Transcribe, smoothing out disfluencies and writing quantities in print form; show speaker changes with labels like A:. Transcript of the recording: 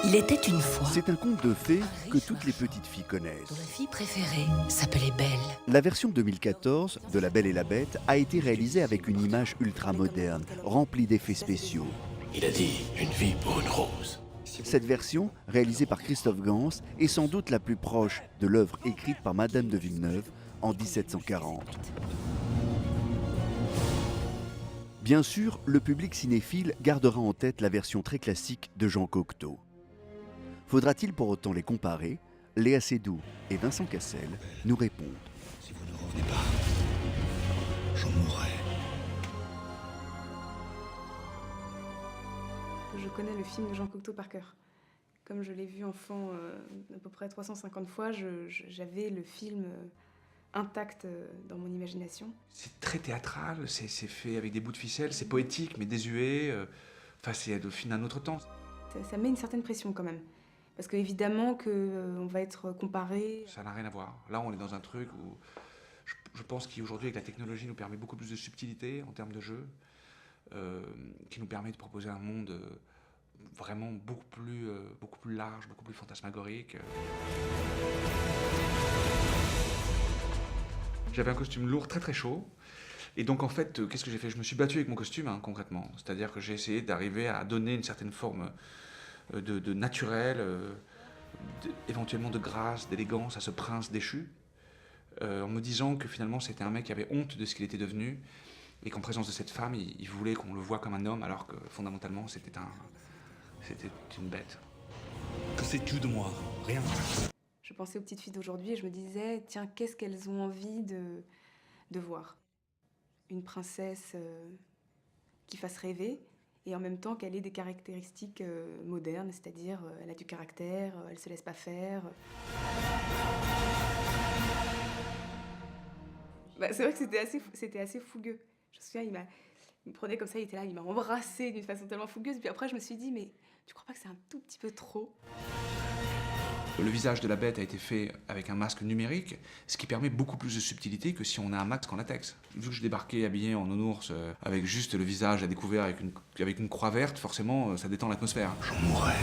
A: Il était une fois
B: C'est un conte de fées que toutes les petites filles
A: dont la
B: connaissent.
A: fille préférée s'appelait Belle.
B: La version 2014 de La Belle et la Bête a été réalisée avec une image ultra moderne, remplie d'effets spéciaux.
C: Il a dit une vie pour une rose.
B: Cette version, réalisée par Christophe Gans, est sans doute la plus proche de l'œuvre écrite par Madame de Villeneuve en 1740. Bien sûr, le public cinéphile gardera en tête la version très classique de Jean Cocteau. Faudra-t-il pour autant les comparer? Léa Seydoux et Vincent Cassel nous répondent.
C: Si vous ne revenez pas, j'en mourrai.
D: Je connais le film de Jean Cocteau par cœur. Comme je l'ai vu enfant à peu près 350 fois, j'avais le film intact dans mon imagination.
E: C'est très théâtral, c'est fait avec des bouts de ficelle, c'est poétique mais désuet. C'est le film d'un autre temps.
D: Ça met une certaine pression quand même. Parce qu'évidemment qu'on va être comparé.
E: Ça n'a rien à voir. Là, on est dans un truc où je pense qu'aujourd'hui, avec la technologie, nous permet beaucoup plus de subtilité en termes de jeu, qui nous permet de proposer un monde vraiment beaucoup plus large, beaucoup plus fantasmagorique. J'avais un costume lourd, très très chaud. Et donc en fait, qu'est-ce que j'ai fait? Je me suis battu avec mon costume, concrètement. C'est-à-dire que j'ai essayé d'arriver à donner une certaine forme de naturel, éventuellement de grâce, d'élégance à ce prince déchu, en me disant que finalement c'était un mec qui avait honte de ce qu'il était devenu, et qu'en présence de cette femme, il voulait qu'on le voie comme un homme, alors que fondamentalement c'était une bête.
C: Que sais-tu de moi? Rien.
D: Je pensais aux petites filles d'aujourd'hui et je me disais, tiens, qu'est-ce qu'elles ont envie de voir? Une princesse qui fasse rêver et en même temps qu'elle ait des caractéristiques modernes, c'est-à-dire elle a du caractère, elle se laisse pas faire. C'est vrai que c'était assez fougueux. Je me souviens, il me prenait comme ça, il était là, il m'a embrassée d'une façon tellement fougueuse. Puis après, je me suis dit, mais tu crois pas que c'est un tout petit peu trop?
E: Le visage de la bête a été fait avec un masque numérique, ce qui permet beaucoup plus de subtilité que si on a un masque en latex. Vu que je débarquais habillé en nounours, avec juste le visage à découvert avec une croix verte, forcément, ça détend l'atmosphère.
C: J'en mourrai.